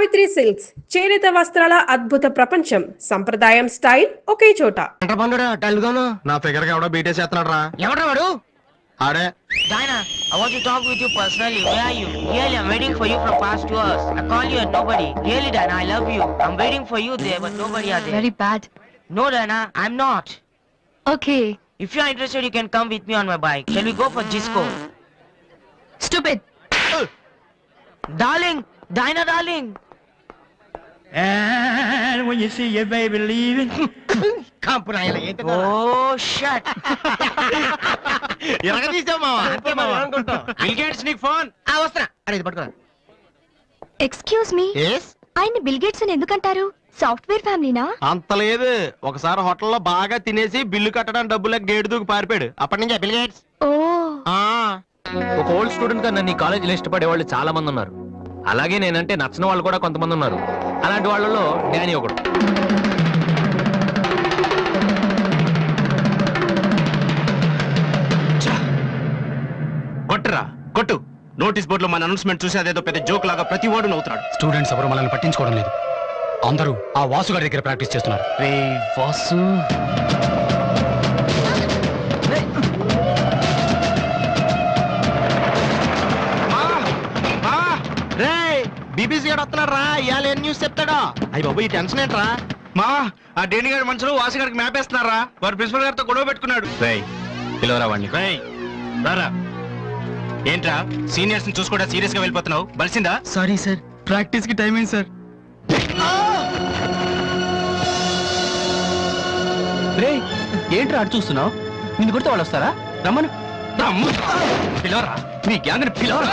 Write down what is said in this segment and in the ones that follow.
Savitri silks చేనేత వస్త్రాల అద్భుత ప్రపంచం. సంప్రదాయం స్టైల్ ఒకే చోట. నా ఫిగర్ ఎవడో బీటే చేస్తున్నాడు రా. ఎవడ్రా వాడు? ఆడే. Diana, I want to talk with you personally. Where are you? Really, I'm waiting for you from past 2 hours. I call you and nobody. Really, Diana, I love you. I'm waiting for you there, but nobody are there. Very bad. No, Diana, I'm not. Okay. If you are interested, you can come with me on my bike. Shall we go for disco? Stupid. Darling, Diana, darling. And when you see your baby leaving, Oh, shit. Excuse me. ఆయన bill gates అని ఎందుకంటారు? Software ఫ్యామిలీనా? అంత లేదు. ఒకసారి హోటల్లో బాగా తినేసి bill కట్టడానికి డబ్బులకు గేటు దూకి పారిపోయాడు. అప్పటి నుంచి బిల్ గేట్స్. ఓ. ఒక ఓల్డ్ స్టూడెంట్ గా నన్ను ఈ కాలేజీలో ఇష్టపడే వాళ్ళు చాలా మంది ఉన్నారు. అలాగే నేనంటే నచ్చిన వాళ్ళు కూడా కొంతమంది ఉన్నారు. అలాంటి వాళ్ళలో డానీ ఒకడు. కొట్టురా కొట్టు. నోటీస్ బోర్డులో మన అనౌన్స్మెంట్ చూసి అదేదో పెద్ద జోక్ లాగా ప్రతి వాడు నవ్వుతాడు. స్టూడెంట్స్ ఎవరు మనల్ని పట్టించుకోవడం లేదు. అందరూ ఆ వాసు గారి దగ్గర ప్రాక్టీస్ చేస్తున్నారు. వాసు బీబీసీ గారు వస్తున్నాడు రా. ఇవాళ ఏం న్యూస్ చెప్తాడా? అయ్యి బాబు ఈ టెన్షన్ ఏంట్రా? మా ఆ డేని గారి మనుషులు వాసు గారికి మ్యాప్ వేస్తున్నారా? వారు ప్రిన్సిపల్ గారితో గొడవ పెట్టుకున్నాడు. పిలవరా వాడిని. రారా. ఏంట్రా సీనియర్స్ ని చూసుకోవడం సీరియస్ గా వెళ్ళిపోతున్నావు? బలిసిందా? సారీ సార్, ప్రాక్టీస్ కి టైం అయింది సార్. ఏంట్రా అటు చూస్తున్నావు? నిన్ను కొడితే వాళ్ళు వస్తారా? రమ్మను. పిలవరా. నీ గ్యాంగ్ ని పిలవరా.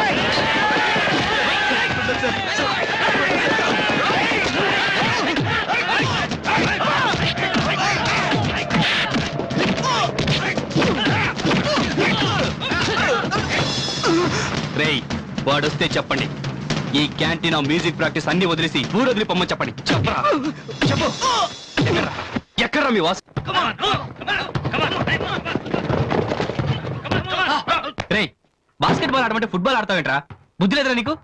రేయ్ వాడొస్తే చెప్పండి. ఈ క్యాంటీన్ మ్యూజిక్ ప్రాక్టీస్ అన్ని వదిలేసి ఊరొదిలి పొమ్మని చెప్పండి. చెప్పరా చెప్పు. ఎక్కడ్రా మీ వాసు? రేయ్ బాస్కెట్ బాల్ ఆడమంటే ఫుట్బాల్ ఆడతావేంట్రా? బుద్ధి లేదురా నీకు?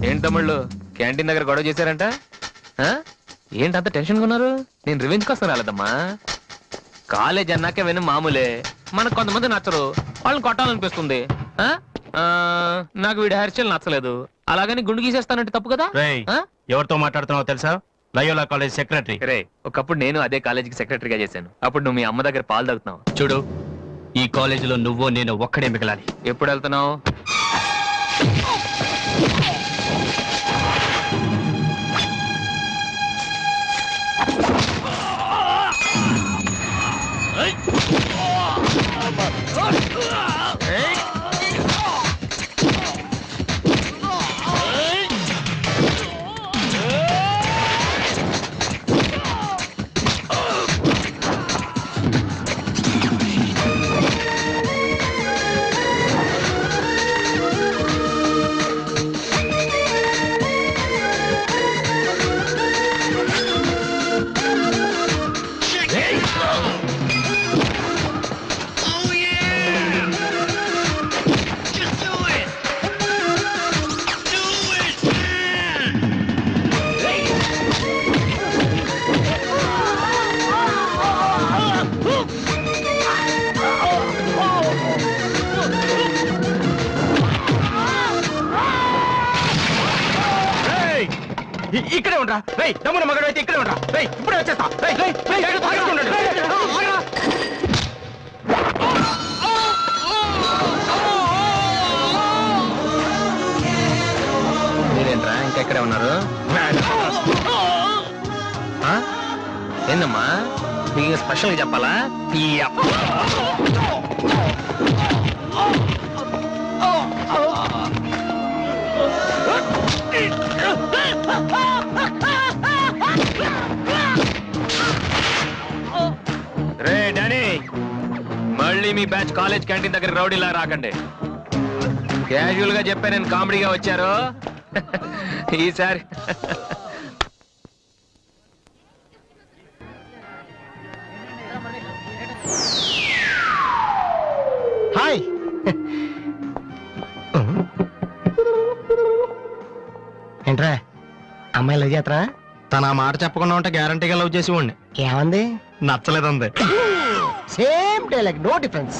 ఏంటి తమ్ముళ్ళు క్యాంటీన్ దగ్గర గొడవ చేశారంట? ఏంటంత టెన్షన్ ఉన్నారు? నేను రివెంజ్ కోసం రాలేదమ్మా. కాలేజ్ అన్నాకే విని మామూలే. మనకు కొంతమంది నచ్చరు, వాళ్ళని కొట్టాలనిపిస్తుంది. నాకు వీడి హెయిర్ స్టైల్ నచ్చలేదు, అలాగని గుండు గీసేస్తానంటే తప్పు కదా? ఎవరితో మాట్లాడుతున్నావు తెలుసా? Loyola college secretary. రే ఒకప్పుడు నేను అదే కాలేజీకి సెక్రటరీగా చేశాను. అప్పుడు నువ్వు మీ అమ్మ దగ్గర పాలు తాగుతున్నావు. చూడు, ఈ కాలేజీలో నువ్వు నేను ఒక్కడే మిగలాలి. ఎప్పుడు వెళ్తున్నావు? ఇక్కడే ఉండరా. రేయ్ దమ్మున మగడు అయితే ఇక్కడే ఉండరా. రేయ్ ఇప్పుడే వచ్చేస్తా. మీరేంట్రా ఇంకా ఎక్కడే ఉన్నారు? ఏందమ్మా మీకు స్పెషల్ గా చెప్పాలా? రే డానీ, మళ్ళీ మీ బ్యాచ్ కాలేజ్ క్యాంటీన్ దగ్గర రౌడీలా రాకండి. క్యాజువల్ గా చెప్పా, నేను కామెడీగా వచ్చారు ఈసారి. ఏంట్రా అమ్మాయి లవ్ చేస్తారా? తన ఆ మాట చెప్పకుండా ఉంటే గ్యారంటీగా లవ్ చేసి ఉండి ఏమంది? నచ్చలేదంది. Same dialogue, no difference.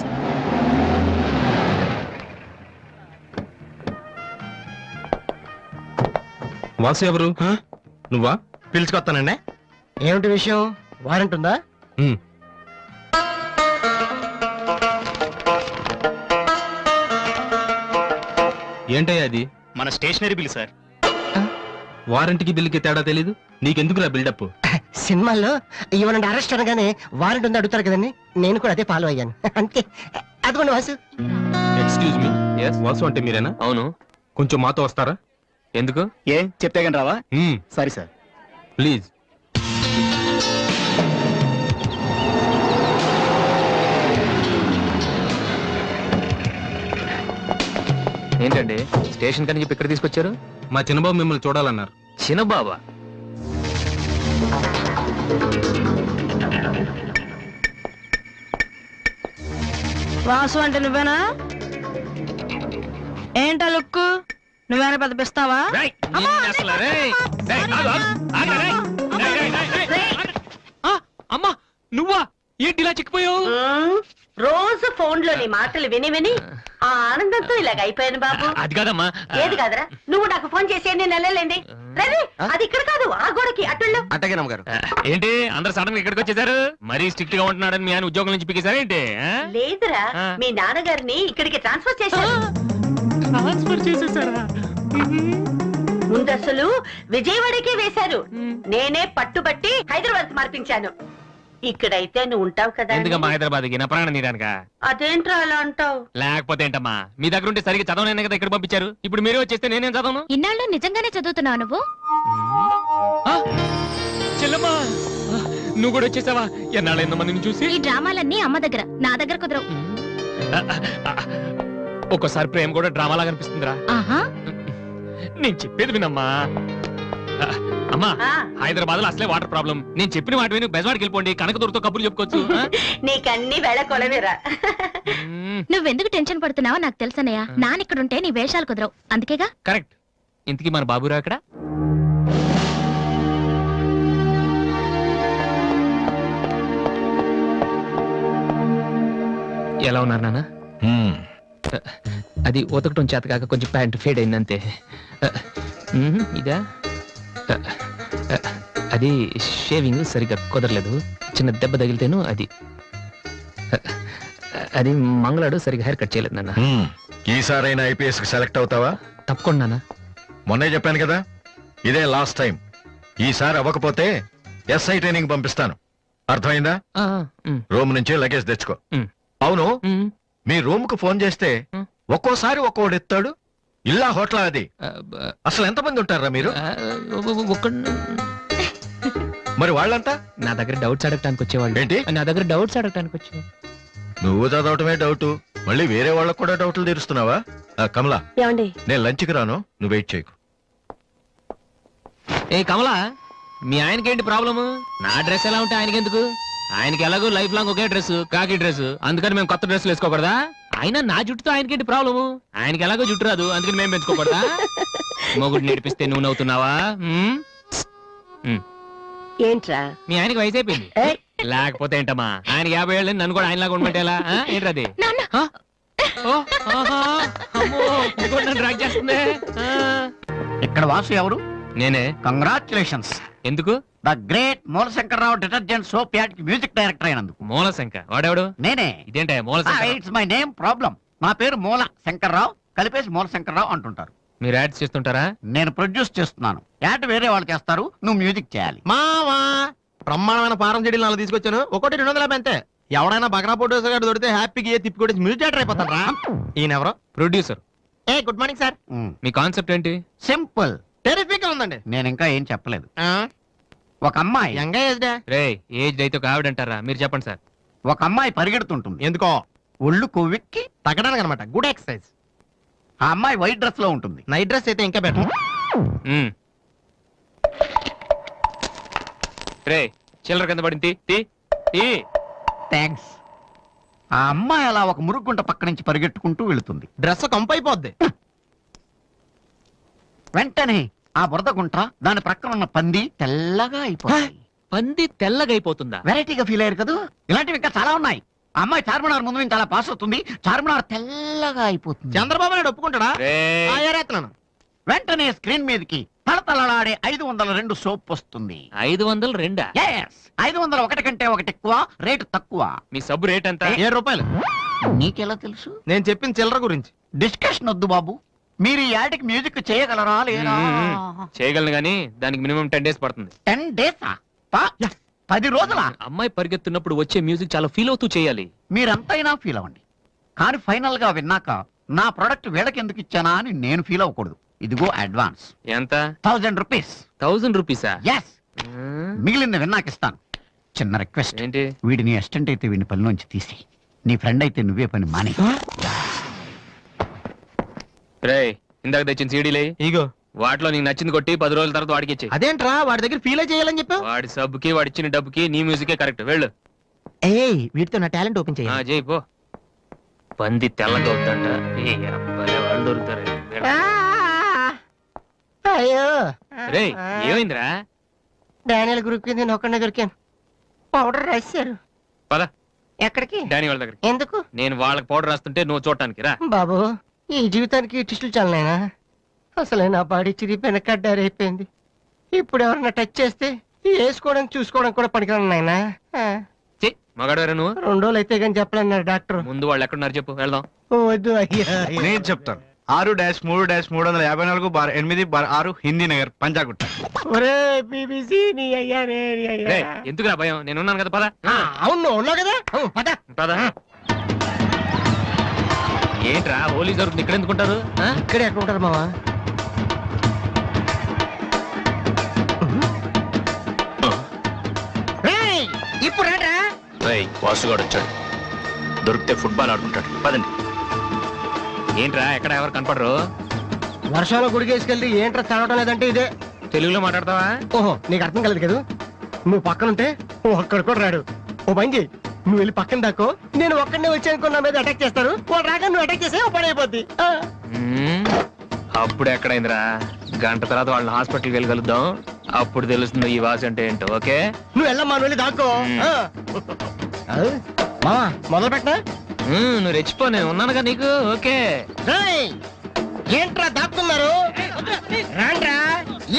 Vasu ఎవరు? నువ్వా? పిలుచుకొస్తానండి. ఏమిటి విషయం? వారెంట్ ఉందా? ఏంటయ్యా అది? మన స్టేషనరీ బిల్ సార్. వారంటీకి బిల్లుకి తేడా తెలీదు నీకెందుకురా బిల్డప్? సినిమాల్లో ఇవ్వనండి అరెస్ట్ అనగానే వారెంట్ ఉందా అడుగుతారు కదండి, నేను కూడా అదే ఫాలో అయ్యాను. అంతే. అదిగోండి Vasu. Excuse me, Yes? Vasu అంటే మీరేనా? అవును. కొంచెం మాతో వస్తారా? ఎందుకు? ఏ చెప్తే కానీ రావా? సరే సార్. ప్లీజ్. ఏంటండి స్టేషన్ కని చెప్పి ఇక్కడ తీసుకొచ్చారు? మా చిన్నబాబు మిమ్మల్ని చూడాలన్నారు. చిన్నబాబా? వాసు అంటే నువ్వేనా? ఏంటా లుక్? నువ్వేనా పెద్ద పిస్తావా? అమ్మా నువ్వా? ఏంటి ఇలా చిక్కిపోయావు? రోజు ఫోన్ లో నీ మాటలు విని విని ఆ ఆనందంతో ఇలాగ అయిపోయాను బాబు. అది కాదమ్మా. ఏది కాదరా, నువ్వు నాకు ఫోన్ చేసి నేను నెలలేండి. రవి, అది ఇక్కడ కాదు, ఆ గోడకి అటుళ్ళు. అట్టగే నమ్మగారు. ఏంటి అందరు సడన్ గా ఇక్కడికి వచ్చేసారు? మరీ స్ట్రిక్ట్ గా ఉంటున్నాడని మీ ఆయన ఉద్యోగం నుంచి పికేశారా ఏంటి? లేదురా, మీ నాన్నగారిని ఇక్కడికి ట్రాన్స్ఫర్ చేశారు. ట్రాన్స్ఫర్ చేసేసారా? ముందు అసలు విజయవాడకే వేశారు. నేనే పట్టుబట్టి హైదరాబాద్ మార్పించాను. ఇక్కడైతే నువ్వు ఉంటావు కదా అని. ఎందుకమ్మా హైదరాబాద్కి? నా ప్రాణం తీయడానికా? అదేంట్రా అలా అంటావు? లేకపోతే ఏంటమ్మా, మీ దగ్గర ఉంటే సరిగ్గా చదవలేనే కదా ఇక్కడ పంపించారు. ఇప్పుడు మీరే వచ్చేస్తే నేనేం చదవను? ఇన్నాళ్ళు నిజంగానే చదువుతున్నావు నువ్వు? ఆ? చెల్లమ్మా నువ్వు కూడా వచ్చేసావా? ఎన్నాళ్ళైందో మందిని చూసి. ఈ డ్రామాలన్నీ అమ్మ దగ్గర, నా దగ్గర కుదరవు. ఒక్కోసారి ప్రేమ కూడా డ్రామాలా కనిపిస్తుందిరా. ఆహా, నేను చెప్పేది వినమ్మా. అమ్మా ఆ. హైదరాబాద్ లో అసలే వాటర్ ప్రాబ్లం. నేను చెప్పిన మాట విని బెజవాడికి వెళ్ళిపోండి, కనకదుర్తో కబుర్లు చెప్పుకోవచ్చు. ఆ? నీకన్నీ వేళ కొలవేరా. నువ్వెందుకు టెన్షన్ పడుతున్నావో నాకు తెలుసనయ్యా. నానిక్కడుంటే నీ వేషాలు కుదరవు, అందుకేగా. కరెక్ట్. ఇంతకీ మన బాబురా అక్కడ? ఎలా ఉన్నారు నాన్న? అది ఉతకటం చేత కాక కొంచెం ప్యాంట్ ఫేడ్ అయిందంతే. ఇదా? అది షేవింగ్ సరిగ్గా కుదరలేదు, చిన్న దెబ్బ తగిలితేను. అది మంగళాడు సరిగ్గా హెయిర్ కట్ చేయలేదు నాన్న. ఈసారైనా ఐపీఎస్ కి సెలెక్ట్ అవుతావా? తప్పకుండా నాన్న. మొన్నే చెప్పాను కదా, ఇదే లాస్ట్ టైం. ఈసారి అవ్వకపోతే ఎస్ఐ ట్రైనింగ్ పంపిస్తాను. అర్థమైందా? రూమ్ నుంచి లగేజ్ తెచ్చుకో. అవును, మీ రూమ్ కు ఫోన్ చేస్తే ఒక్కోసారి ఒక్కోడు ఎత్తాడు. ఇల్లా హోటల్ అది? అసలు ఎంతమంది ఉంటారా మీరు? మరి వాళ్ళంతా నా దగ్గర డౌట్స్ అడగటానికి వచ్చేవాళ్ళు. ఏంటి? నా దగ్గర డౌట్స్ అడగటానికి వచ్చేవాళ్ళు. నువ్వు చదవటమే డౌట్, మళ్ళీ వేరే వాళ్ళకు కూడా డౌట్లు తీరుస్తున్నావా? కమలా, ఏమండి? నేను లంచ్కి రాను, నువ్వు వెయిట్ చేయకు. ఏ కమలా, మీ ఆయనకేంటి ప్రాబ్లము? నా డ్రెస్ ఎలా ఉంటే ఆయనకి ఎందుకు? ఆయనకి ఎలాగో లైఫ్ లాంగ్ ఒకే డ్రెస్, కాకి డ్రెస్, అందుకని మేము కొత్త డ్రెస్సులు వేసుకోకూడదా? ఆయన నా జుట్టుతో ఆయనకేంటి ప్రాబ్లము? ఆయనకి ఎలాగో జుట్టు రాదు, అందుకని మేము పెంచుకోకూడదా? మొగుడు నేర్పిస్తే నువ్వు నవ్వుతున్నావా? ఏంట్రా? మీ ఆయనకి వయసు అయిపోయింది. లేకపోతే ఏంటమ్మా, ఆయన 50 ఏళ్ళు, నన్ను కూడా ఆయనలాగా ఉండమంటే ఎలా? ఏంటది? డ్రాగ్ చేస్తుంది. ఇక్కడ వాసు ఎవరు? నేనే. కంగ్రాచులేషన్స్. ఎందుకు? The great Moolashankararao detergent soap ad కి మ్యూజిక్ డైరెక్టర్ అయినందుకు. మూలశంక వాడేవాడు? నేనే. ఇదేంటే మూలశంక? It's my name problem. నా పేరు మూల శంకర్రావు, కలిపేసి మూలశంకర్రావు అంటుంటారు. మీరు యాడ్స్ చేస్తుంటారా? నేను ప్రొడ్యూస్ చేస్తున్నాను. యాడ్ వేరే వాళ్ళు చేస్తారు, నువ్వు మ్యూజిక్ చేయాలి. మావా బ్రహ్మాండమైన పారం చెడీలు 4 తీసుకొచ్చాను. ఒకటి 250 అంతే. ఎవడైనా బగనా ఫోటోస్ గారు దొరికితే హ్యాపీకి ఏ తిప్పి కొట్టేసి మ్యూజిక్ డైరెక్టర్ అయిపోతారా? ఈయన ఎవరో producer. A good morning sir. Me concept ఏంటి? సింపుల్, టెరిఫిక్ గా ఉందండి. నేను ఇంకా ఏం చెప్పలేదు. ఒక అమ్మాయి యంగ్ ఏజ్ డే. రే ఏజ్ అయితే ఒక ఆవిడ అంటారా? మీరు చెప్పండి సార్. ఒక అమ్మాయి పరిగెడుతుంటుంది. ఎందుకో? ఒళ్ళు కొవ్వెక్కి తగ్గడానికి అనమాట. Good exercise. ఆ అమ్మాయి వైట్ డ్రెస్ లో ఉంటుంది. నైట్ డ్రెస్ అయితే ఇంకా బెటర్. రే చిల్లర కింద పడింది. థ్యాంక్స్. ఆ అమ్మాయి అలా ఒక మురుగుంట పక్క నుంచి పరిగెట్టుకుంటూ వెళుతుంది. డ్రెస్ కంపు అయిపోద్ది. వెంటనే ఆ బురద గుంట దాని ప్రక్కన ఉన్న పంది తెల్లగా అయిపోతుంది. పంది తెల్లగైపోతుందా? వెరైటీగా ఫీల్ అయ్యారు కదా. ఇలాంటివి ఇంకా చాలా ఉన్నాయి. ఆ అమ్మాయి చార్మినార్ ముందు నుంచి అలా పాస్ అవుతుంది, చార్మినార్ తెల్లగా అయిపోతుంది. చంద్రబాబు నాయుడు ఒప్పుకుంటాడా? రేయ్, ఏరేస్తున్నాను. వెంటనే స్క్రీన్ మీదకి తలతలలాడే 502 సోప్ వస్తుంది. 502? Yes, 501 కంటే ఒకటి ఎక్కువ, రేటు తక్కువ. మీ సబ్బు రేట్ ఎంత? 7 రూపాయలు. నీకెలా తెలుసు? నేను చెప్పిన చిల్లర గురించి. డిస్కషన్ వద్దు బాబు. మీరు ఈ యాడ్కి మ్యూజిక్ చేయగలరా లేదా? చేయగలను గానీ దానికి మినిమం 10 డేస్ పడుతుంది. 10 డేసా? 10 రోజులా? అమ్మాయి పరిగెత్తున్నప్పుడు వచ్చే మ్యూజిక్ చాలా ఫీల్ అవుతూ చేయాలి. మీరంతైనా ఫీల్ అవ్వండి, కానీ ఫైనల్ గా విన్నాక నా ప్రొడక్ట్ వీళ్ళకి ఎందుకు ఇచ్చానా అని నేను ఫీల్ అవ్వకూడదు. ఇదిగో అడ్వాన్స్. ఎంత? 1000 రూపీస్. 1000 రూపీసా? ఎస్, మిగిలింది విన్నాక ఇస్తాను. చిన్న రిక్వెస్ట్, ఏంటి? వీడిని అసిస్టెంట్ అయితే వీడిని పనిలోంచి తీసి, నీ ఫ్రెండ్ అయితే నువ్వే పని మానే. రేయ్, ఇందాక తెచ్చిన సీడీలే ఇగో వాటిలో నీకు నచ్చింది కొట్టి 10 రోజుల తర్వాత వాడికి ఇచ్చి. అదేంట్రా వాడి దగ్గర ఫీల్ చేయాలని చెప్పావు? వాడి సబ్బుకి వాడి ఇచ్చిన డబ్బుకి నీ మ్యూజికే కరెక్ట్. వెళ్ళు. ఏయ్ వీటితో నా టాలెంట్ ఓపెన్ చేయాలి. చేయి పో. పంది తెల్లగా అవుతుంట. వాళ్ళు దొరుకుతారు. అయ్యో రేయ్, ఏమైందిరా? డానియల్ గ్రూప్ నేను ఒక్కడే దొరికాను. పౌడర్ రాశారు. పద ఎక్కడికి? డానీ వాళ్ళ దగ్గరికి. ఎందుకు నేను వాళ్ళకి పౌడర్ రాస్తుంటే నువ్వు చూడటానికి రా. బాబు, ఈ జీవితానికి టిస్టులు చాలనైనా. అసలే నా బాడీ చిరిగిపోయిన కడ్డారైపోయింది. ఇప్పుడు ఎవరన్నా టచ్ చేస్తే వేసుకోవడం చూసుకోవడం కూడా పనికిరాను నాయనా. మగాడు నువ్వు. 2 రోజులు అయితే కానీ చెప్పలేన్నారు డాక్టర్. ముందు వాళ్ళు ఎక్కడున్నారు చెప్పు, వెళ్దాం. వద్దు అయ్యా. నేను చెప్తాను. 6-3-350-8/6 హిందీ నగర్ పంజాగుట్ట. ఒరే బీబీసీ నీ అయ్యా రే నీ అయ్యా. రేయ్, ఎందుకురా భయం? నేను ఉన్నాను కదా, పద. అవును ఉన్నావు కదా, పద. పద. ఏంట్రా హోలీ జరుగుతుంది, ఇక్కడ ఎందుకుంటారు? ఇక్కడే ఎక్కడ ఉంటారు మావా? ఇప్పుడు రాడా? వాసుగాడు వచ్చాడు. దొరికితే ఫుట్బాల్ ఆడుకుంటాడు. పదండి. ఏంట్రా ఎక్కడ ఎవరు కనపడరు? వర్షంలో గుడికేసుకెళ్ళి ఏంట్రా చదవటం లేదంటే ఇదే. తెలుగులో మాట్లాడతావా? ఓహో, నీకు అర్థం కలదు కదా. నువ్వు పక్కనుంటే ఒక్కడు కూడా రాడు. ఓ పని చేయి, నువ్వు వెళ్ళి పక్కన దాకో. నేను ఒక్కడనే వచ్చానుకో, నా మీద అటాక్ చేస్తారు. వాళ్ళు రాగా నువ్వు అటాక్ చేస్తే పని అయిపోద్ది. అప్పుడు ఎక్కడైందిరా? గంట తర్వాత వాళ్ళని హాస్పిటల్కి వెళ్ళి కలుద్దాం. అప్పుడు తెలుస్తుంది ఈ వాసి అంటే ఏంటో. ఓకే, నువ్వు వెళ్ళమ్మా, నువ్వు వెళ్ళి దాక్కో. మావా మొదలు పెట్టనా? నువ్వు రెచ్చిపో, నేను ఉన్నానుగా నీకు. ఓకే. ఏంట్రా దాక్కున్నారు? రండ్రా,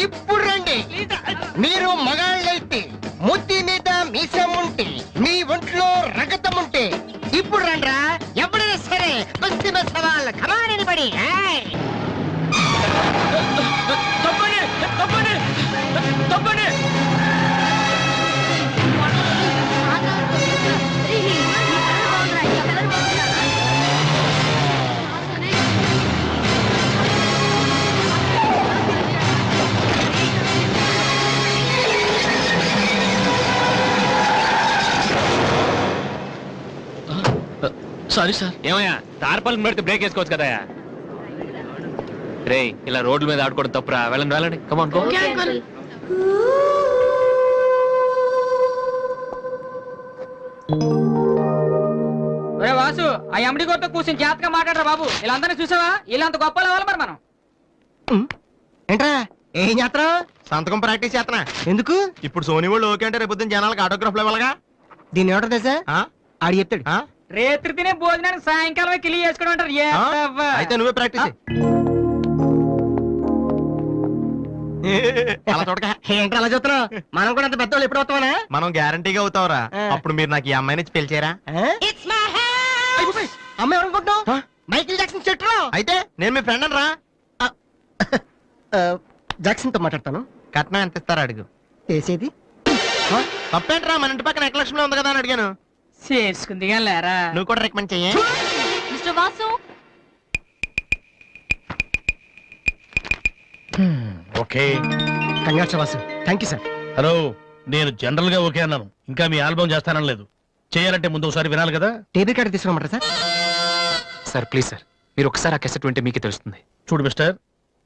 ఇప్పుడు రండి. మీరు మగాళ్ళైతే, ముద్ది మీద మీసం ఉంటే, మీ ఒంట్లో రగతం ఉంటే ఇప్పుడు రండ్రా. ఎవరైనా సరే బస్తీ బస్ సవాల్ కమాని పడి. Sorry sir. ఏమయ్యా, తార్పాలను పెడితే బ్రేక్ వేసుకోవచ్చు కదా. రేయ్, ఇలా రోడ్ల మీద ఆడుకోవడం తప్పురా. వెళ్ళండి వెళ్ళండి, కమాన్ గో. వాసు, ఆ ఎమ్డి గోతో కూర్చొని జాగ్రత్తగా మాట్లాడరా బాబు. వీళ్ళందరినీ చూసావా? వీళ్ళంత గొప్ప అవ్వాలి మరి మనం. ఏంట్రా ఏం చేస్తావు? సంతకం ప్రాక్టీస్ చేస్తున్నా. ఎందుకు? ఇప్పుడు సోనీ వాళ్ళు ఓకే అంటే రేపు జనాలకు ఆటోగ్రాఫ్లు ఇవ్వాలగా. దీన్ని ఏమంటారు తెలుసా? ఆడు చెప్తాడు. రేత్రి తినే భోజనానికి సాయంకాలం కిలి చేసుకోవడం అంటారు. అయితే నువ్వే ప్రాక్టీస్. అలా చూడక. ఏంట్రా అలా చూస్తున్నావు? మనం కూడా అంత పెద్దవాళ్ళు ఎప్పుడు అవుతామనా? మనం గ్యారంటీగా అవుతావురా. అప్పుడు మీరు నాకు ఈ అమ్మాయిని ఇచ్చి పెళ్లి చేయరా? అమ్మాయి ఎవరనుకుంటున్నావు? మైకిల్ జాక్సన్ చెట్టు. అయితే నేను మీ ఫ్రెండ్ రా. జాక్సన్ తో మాట్లాడతాను. కట్నం ఎంత ఇస్తారా అడుగు. వేసేది తప్పేంట్రా, మన ఇంటి పక్కన ఎక్లక్ష్మిలో ఉంది కదా అని అడిగాను. చేసుకుంది లేరా? నువ్వు కూడా రికమెండ్ చెయ్యి. Mister Vasu, okay. Congrats Vasu. Thank you sir. Hello, నేను జనరల్ గా ఓకే అన్నాను, ఇంకా మీ ఆల్బమ్ చేస్తానని లేదు. చేయాలంటే ముందు ఒకసారి వినాలి కదా. టేబుల్ కార్డు తీసుకురమ్మంటారా సార్? సార్ ప్లీజ్ సార్, మీరు ఒకసారి ఆ కెసెట్ వింటే మీకే తెలుస్తుంది. చూడు మిస్టర్,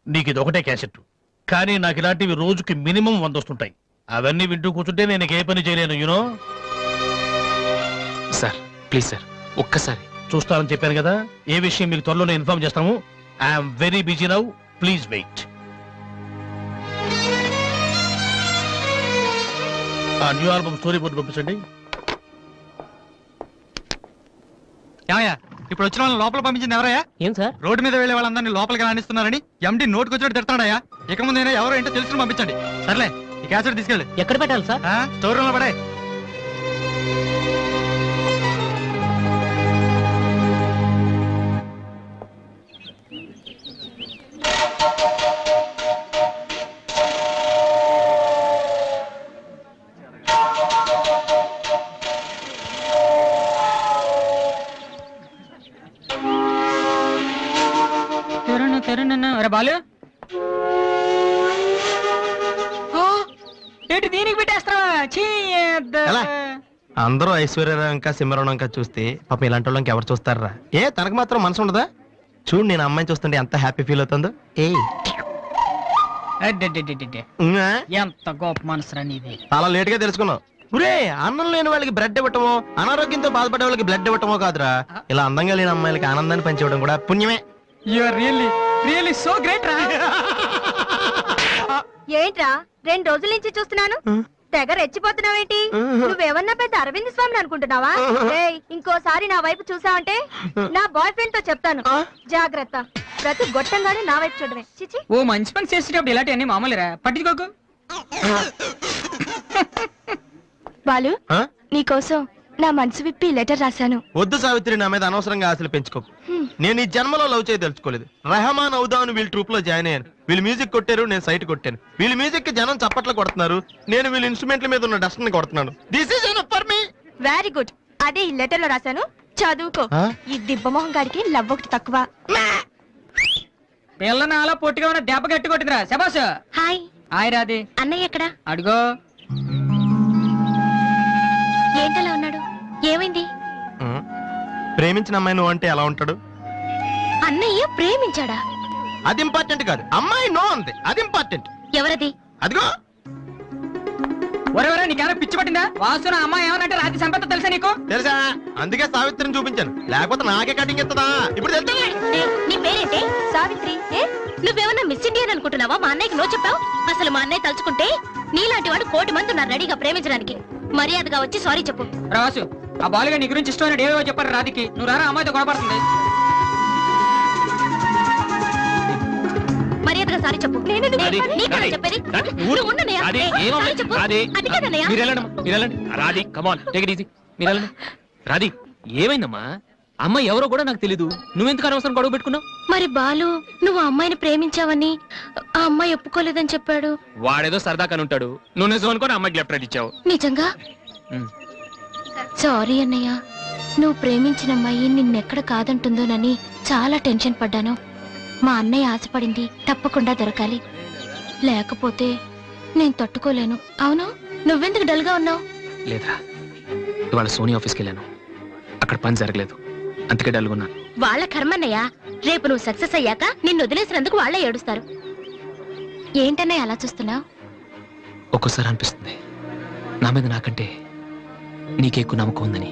నీకు ఇది ఒకటే క్యాసెట్, కానీ నాకు ఇలాంటివి రోజుకి మినిమం 100 వస్తుంటాయి. అవన్నీ వింటూ కూర్చుంటే నేను ఏ పని చేయలేను. యూనో సార్ ప్లీజ్ సార్, ఒక్కసారి. చూస్తానని చెప్పాను కదా. ఏ విషయం మీకు త్వరలోనే ఇన్ఫార్మ్ చేస్తాము. I'm very busy now, please wait. ఆ న్యూ ఆల్బమ్ స్టోరీ బోర్డు పంపించండి. ఏమయ్యా ఇప్పుడు వచ్చిన వాళ్ళని లోపల పంపించింది ఎవరయ్యా? ఏం సార్? రోడ్డు మీద వెళ్ళే వాళ్ళందరినీ లోపలికి రాణిస్తున్నారని ఎండి నోటుకు వచ్చినట్టు తిడతాడయ్యా. ఇక ముందు ఎవరో ఏంటో తెలుసుకుని పంపించండి. సర్లే ఈ క్యాసెట్ తీసుకెళ్ళి ఎక్కడ పెట్టాలి సార్? స్టోర్ రూమ్ లో పడే. బాలు ఏంటి దీనికి పెట్టేస్తావా? ఎలా? అందరూ ఐశ్వర్యరావు ఇంకా సింహరావు ఇంకా చూస్తే పాపం ఇలాంటి వాళ్ళకి ఎవరు చూస్తారా? తనకు మాత్రం మనసు ఉండదా? చూడు నేను అమ్మాయిని చూస్తుంటే ఎంత హ్యాపీ ఫీల్ అవుతుందో. ఎంత గొప్ప మనసురా నీది. చాలా లేట్ గా తెలుసుకున్నావు. ఒరే అన్నం లేని వాళ్ళకి బ్లడ్ ఇవ్వటమో, అనారోగ్యంతో బాధపడే వాళ్ళకి బ్లడ్ ఇవ్వటమో కాదురా, ఇలా అందంగా లేని అమ్మాయిలకి ఆనందాన్ని పంచివ్వడం కూడా పుణ్యమే. You are really so great రా. ఏంట్రా 2 రోజుల నుంచి చూస్తున్నాను తెగ రెచ్చిపోతున్నావేంటి? నువ్వేమన్నా పెద్ద అరవింద్ స్వామిని అనుకుంటున్నావా? ఏయ్, ఇంకోసారి నా వైపు చూసావంటే నా బాయ్ ఫ్రెండ్ తో చెప్తాను, జాగ్రత్త. ప్రతి గొట్టంగానే నా వైపు చూడమే. చిచి. ఓ మంచి పని చేసేటప్పుడు ఇలాంటివన్నీ మామూలురా, పట్టించుకోకు. బాలు, నీకోసం నా మనసు విప్పి లెటర్ రాశాను. వద్దు సావిత్రి, నా మీద అనవసరంగా ఆశలు పెంచుకోకు. నేను ఈ జన్మలో లవ్ చేయ తెలుసుకోలేదు. రెహమాన్ అవుదాను వీళ్ళ ట్రూప్ లో జాయిన్ అయ్యాను. వీళ్ళు మ్యూజిక్ కొట్టారు, నేను సైట్ కొట్టాను. వీళ్ళ మ్యూజిక్ కి జనం చప్పట్లు కొడుతున్నారు, నేను వీళ్ళ ఇన్స్ట్రుమెంట్ల మీద ఉన్న డస్ట్ ని కొడుతున్నాను. This is enough for me. Very good. అదే ఈ లెటర్ లో రాశాను, చదువుకో. ఈ దిబ్బమోహం గాడికి లవ్ ఒకటి తక్కువ. పిల్లని అలా పొట్టిగా ఉన్న దెబ్బ గట్టి కొట్టిందిరా. శబాష్. హాయ్. హాయ్ రాది. అన్నయ్య ఎక్కడా? అడుగో. ఏంటలా ఉన్నాడు? ఏమైంది? ప్రేమించిన అమ్మాయి నువ్వు అంటే ఎలా ఉంటాడు? అన్నయ్య ప్రేమించాడా? అది ఇంపార్టెంట్ కాదు, అమ్మాయి నో అంతే, అది ఇంపార్టెంట్. ఎవరది? అదిగో. ఒరే నీకేమైనా పిచ్చి పట్టిందా? వాసు నా అమ్మాయి ఏమనంటే రాత్రి సంపద తెలుసా నీకు? తెలుసా, అందుకే సావిత్రిని చూపించాను, లేకపోతే నాకే కటింగ్ ఎత్తదా. ఇప్పుడు తెలుసా? నీ పేరేంటి? సావిత్రి. నువ్వేమన్నా మిస్ ఇండియన్ అనుకుంటున్నావా? మా అన్నయ్యకి నో చెప్పావు. అసలు మా అన్నయ్య తలుచుకుంటే నీలాంటి వాడు 1,000,000 మంది ఉన్నారు రెడీగా ప్రేమించడానికి. మర్యాదగా వచ్చి సారీ చెప్పు. రాసు, ఆ బాలుగా నీ గురించి ఇష్టమైన ఏవో చెప్పారు రాధికి. నువ్వు రారా, అమ్మాయితో గొడవపడుతుంది. మర్యాదగా సారీ చెప్పు. చెప్పేది నువ్వు ఉండనయ్యా. సారీ చెప్పు. అది కాదన్నయ్యా. Radhi come on take it easy. Radhi ఏమైందమ్మా? అమ్మాయి ఎవరో కూడా నాకు తెలీదు, నువ్వెందుకు అనవసరం గొడవ పెట్టుకున్నావు? మరి బాలు నువ్వు ఆ అమ్మాయిని ప్రేమించావని ఆ అమ్మాయి ఒప్పుకోలేదని చెప్పాడు. వాడేదో సరదా కని ఉంటాడు, నువ్వు నిజం అనుకోని అమ్మాయికి లెఫ్ట్ రైట్ ఇచ్చావు. నిజంగా? సారీ అన్నయ్య, నువ్వు ప్రేమించిన అమ్మాయి నిన్నెక్కడ కాదంటుందోనని చాలా టెన్షన్ పడ్డాను. మా అన్నయ్య ఆశపడింది తప్పకుండా దొరకాలి, లేకపోతే నేను తట్టుకోలేను. అవును, నువ్వెందుకు డల్ గా ఉన్నావు? లేదా, ఇవాళ సోనీ ఆఫీస్కి వెళ్ళాను, అక్కడ పని జరగలేదు, అందుకే డల్గా ఉన్నాను. వాళ్ళ కర్మన్నయ్య, రేపు నువ్వు సక్సెస్ అయ్యాక నిన్ను వదిలేసినందుకు వాళ్ళే ఏడుస్తారు. ఏంటన్నయ్య అలా చూస్తున్నావు? ఒక్కోసారి అనిపిస్తుంది నా మీద నాకంటే నీకే ఎక్కువ నమ్మకం ఉందని.